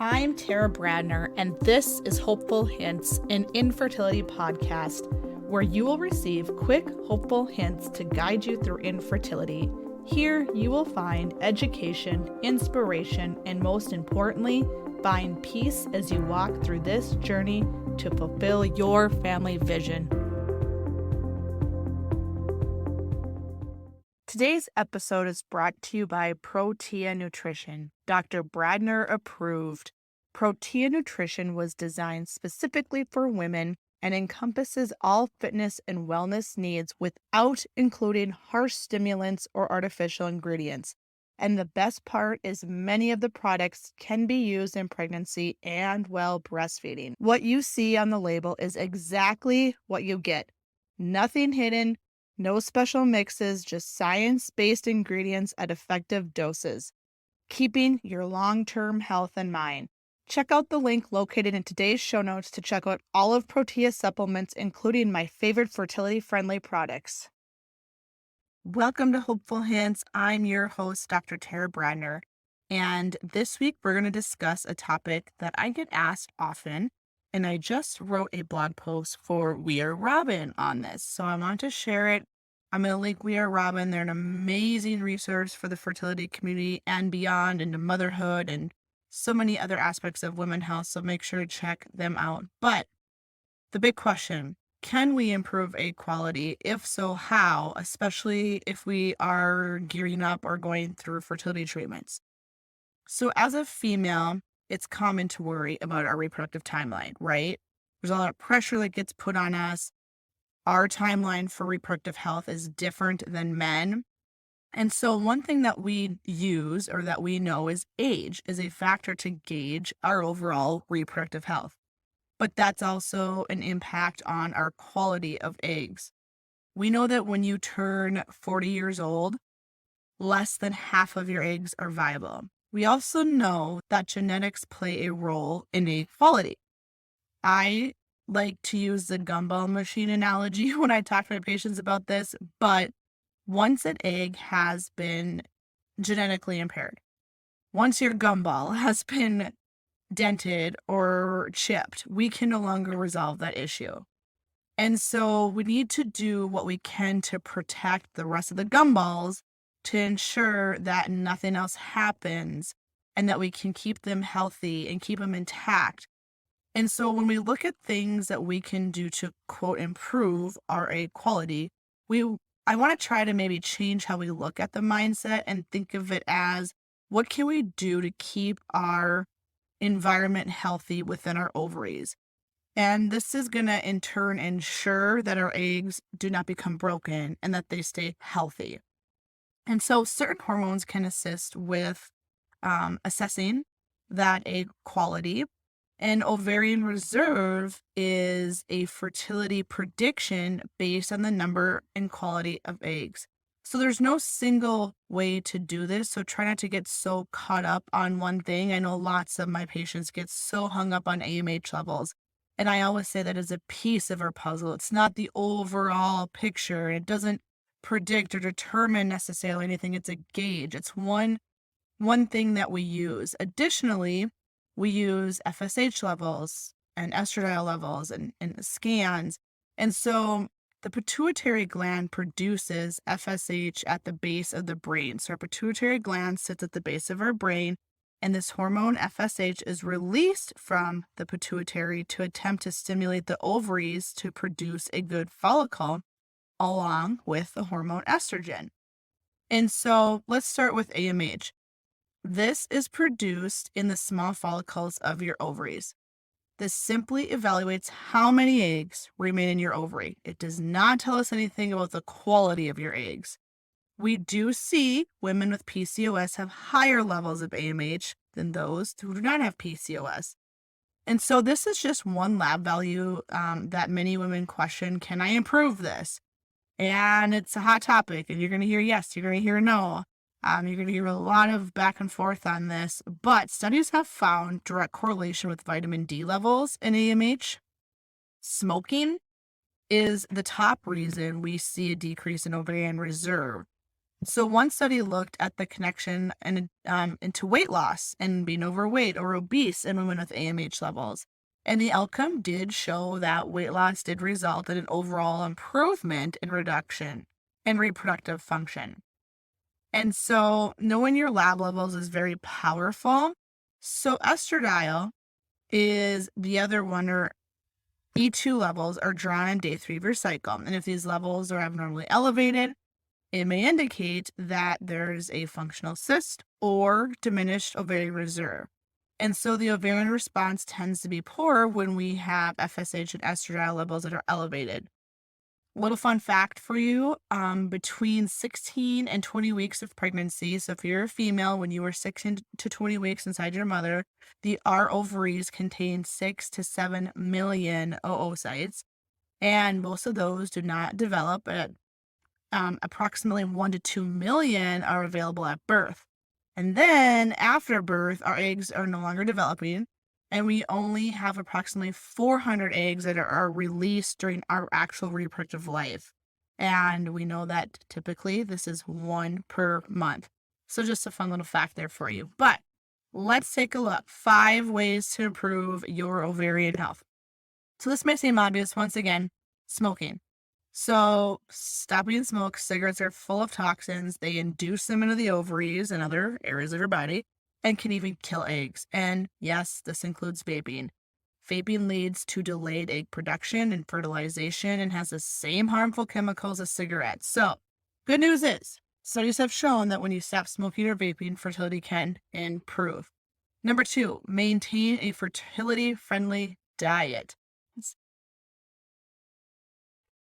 I'm Tara Brandner, and this is Hopeful Hints, an infertility podcast where you will receive quick, hopeful hints to guide you through infertility. Here, you will find education, inspiration, and most importantly, find peace as you walk through this journey to fulfill your family vision. Today's episode is brought to you by Protea Nutrition, Dr. Brandner approved. Protea Nutrition was designed specifically for women and encompasses all fitness and wellness needs without including harsh stimulants or artificial ingredients. And the best part is many of the products can be used in pregnancy and while breastfeeding. What you see on the label is exactly what you get. Nothing hidden. No special mixes, just science-based ingredients at effective doses, keeping your long-term health in mind. Check out the link located in today's show notes to check out all of Protea's supplements, including my favorite fertility-friendly products. Welcome to Hopeful Hints. I'm your host, Dr. Tara Brandner, and this week we're going to discuss a topic that I get asked often. And I just wrote a blog post for We Are Robyn on this. So I want to share it. I'm going to link We Are Robyn. They're an amazing resource for the fertility community and beyond, into motherhood and so many other aspects of women's health. So make sure to check them out. But the big question, can we improve egg quality? If so, how? Especially if we are gearing up or going through fertility treatments. So as a female, it's common to worry about our reproductive timeline, right? There's a lot of pressure that gets put on us. Our timeline for reproductive health is different than men. And so one thing that we use or that we know is age is a factor to gauge our overall reproductive health. But that's also an impact on our quality of eggs. We know that when you turn 40 years old, less than half of your eggs are viable. We also know that genetics play a role in egg quality. I like to use the gumball machine analogy when I talk to my patients about this, but once an egg has been genetically impaired, once your gumball has been dented or chipped, we can no longer resolve that issue. And so we need to do what we can to protect the rest of the gumballs to ensure that nothing else happens and that we can keep them healthy and keep them intact. And so when we look at things that we can do to, quote, improve our egg quality, I want to try to maybe change how we look at the mindset and think of it as, what can we do to keep our environment healthy within our ovaries? And this is going to in turn ensure that our eggs do not become broken and that they stay healthy. And so certain hormones can assist with assessing that egg quality. And ovarian reserve is a fertility prediction based on the number and quality of eggs. So there's no single way to do this. So try not to get so caught up on one thing. I know lots of my patients get so hung up on AMH levels. And I always say that is a piece of our puzzle. It's not the overall picture. It doesn't predict or determine necessarily anything. It's a gauge. It's one thing that we use. Additionally, we use FSH levels and estradiol levels and scans. And so the pituitary gland produces FSH at the base of the brain. So our pituitary gland sits at the base of our brain, and this hormone FSH is released from the pituitary to attempt to stimulate the ovaries to produce a good follicle, along with the hormone estrogen. And so let's start with AMH. This is produced in the small follicles of your ovaries. This simply evaluates how many eggs remain in your ovary. It does not tell us anything about the quality of your eggs. We do see women with PCOS have higher levels of AMH than those who do not have PCOS. And so this is just one lab value that many women question, can I improve this? And it's a hot topic, and you're going to hear yes, you're going to hear no. You're going to hear a lot of back and forth on this, but studies have found direct correlation with vitamin D levels in AMH. Smoking is the top reason we see a decrease in ovarian reserve. So one study looked at the connection into weight loss and being overweight or obese in women with AMH levels. And the outcome did show that weight loss did result in an overall improvement in reduction in reproductive function. And so knowing your lab levels is very powerful. So estradiol is the other one, or E2 levels are drawn on day 3 of your cycle. And if these levels are abnormally elevated, it may indicate that there's a functional cyst or diminished ovarian reserve. And so the ovarian response tends to be poor when we have FSH and estradiol levels that are elevated. Little fun fact for you, between 16 and 20 weeks of pregnancy, so if you're a female, when you were 16 to 20 weeks inside your mother, our ovaries contain 6 to 7 million oocytes, and most of those do not develop at approximately 1 to 2 million are available at birth. And then after birth, our eggs are no longer developing, and we only have approximately 400 eggs that are released during our actual reproductive life. And we know that typically this is 1 per month. So just a fun little fact there for you. But let's take a look. 5 ways to improve your ovarian health. So this may seem obvious. Once again, smoking. So stopping smoke, cigarettes are full of toxins. They induce them into the ovaries and other areas of your body and can even kill eggs. And yes, this includes vaping. Vaping leads to delayed egg production and fertilization and has the same harmful chemicals as cigarettes. So good news is studies have shown that when you stop smoking or vaping, fertility can improve. Number 2, maintain a fertility-friendly diet.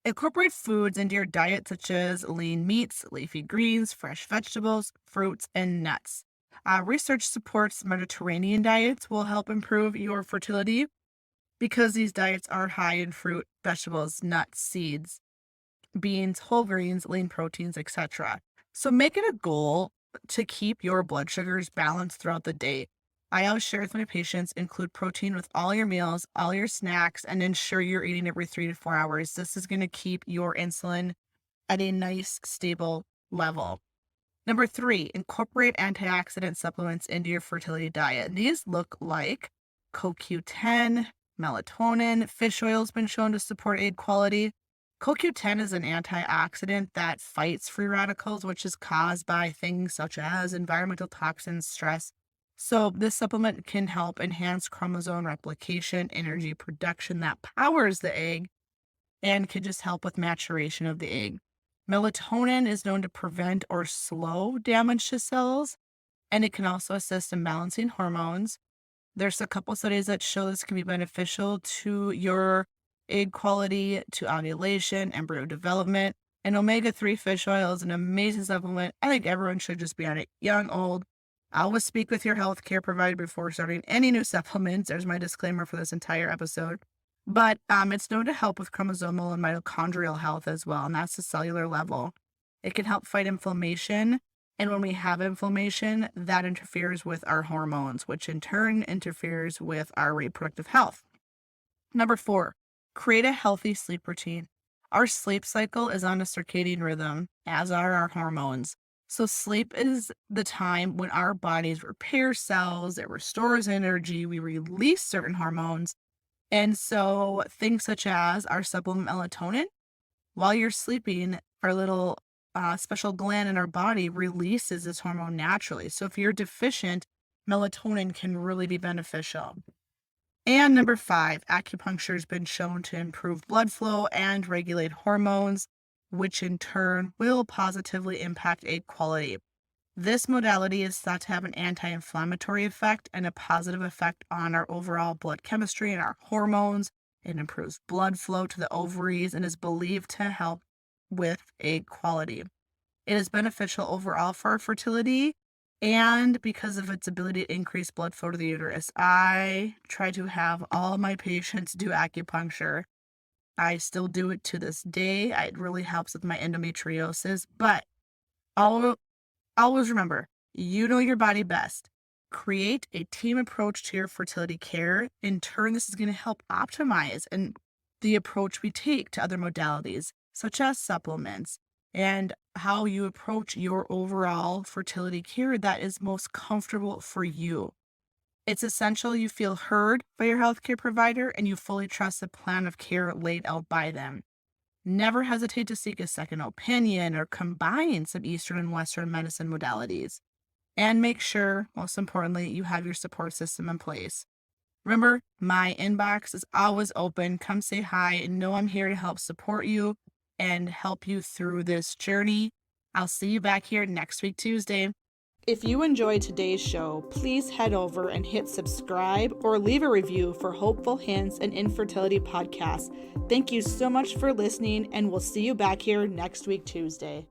Incorporate foods into your diet such as lean meats, leafy greens, fresh vegetables, fruits, and nuts. Research supports Mediterranean diets will help improve your fertility because these diets are high in fruit, vegetables, nuts, seeds, beans, whole grains, lean proteins, etc. So make it a goal to keep your blood sugars balanced throughout the day. I always share with my patients, include protein with all your meals, all your snacks, and ensure you're eating every 3 to 4 hours. This is going to keep your insulin at a nice, stable level. Number 3, incorporate antioxidant supplements into your fertility diet. These look like CoQ10, melatonin. Fish oil has been shown to support egg quality. CoQ10 is an antioxidant that fights free radicals, which is caused by things such as environmental toxins, stress. So this supplement can help enhance chromosome replication, energy production that powers the egg, and can just help with maturation of the egg. Melatonin is known to prevent or slow damage to cells, and it can also assist in balancing hormones. There's a couple studies that show this can be beneficial to your egg quality, to ovulation, embryo development, and omega-3 fish oil is an amazing supplement. I think everyone should just be on it, young, old. Always speak with your healthcare provider before starting any new supplements. There's my disclaimer for this entire episode. But it's known to help with chromosomal and mitochondrial health as well, and that's the cellular level. It can help fight inflammation, and when we have inflammation, that interferes with our hormones, which in turn interferes with our reproductive health. Number 4, create a healthy sleep routine. Our sleep cycle is on a circadian rhythm, as are our hormones. So sleep is the time when our bodies repair cells, it restores energy, we release certain hormones. And so things such as our supplement melatonin, while you're sleeping, our little special gland in our body releases this hormone naturally. So if you're deficient, melatonin can really be beneficial. And number 5, acupuncture has been shown to improve blood flow and regulate hormones, which in turn will positively impact egg quality. This modality is thought to have an anti-inflammatory effect and a positive effect on our overall blood chemistry and our hormones. It improves blood flow to the ovaries and is believed to help with egg quality. It is beneficial overall for our fertility and because of its ability to increase blood flow to the uterus. I try to have all my patients do acupuncture. I still do it to this day. It really helps with my endometriosis, but always remember, you know your body best. Create a team approach to your fertility care. In turn, this is going to help optimize and the approach we take to other modalities, such as supplements, and how you approach your overall fertility care that is most comfortable for you. It's essential you feel heard by your healthcare provider and you fully trust the plan of care laid out by them. Never hesitate to seek a second opinion or combine some Eastern and Western medicine modalities. And make sure, most importantly, you have your support system in place. Remember, my inbox is always open. Come say hi and know I'm here to help support you and help you through this journey. I'll see you back here next week, Tuesday. If you enjoyed today's show, please head over and hit subscribe or leave a review for Hopeful Hints and Infertility Podcast. Thank you so much for listening, and we'll see you back here next week, Tuesday.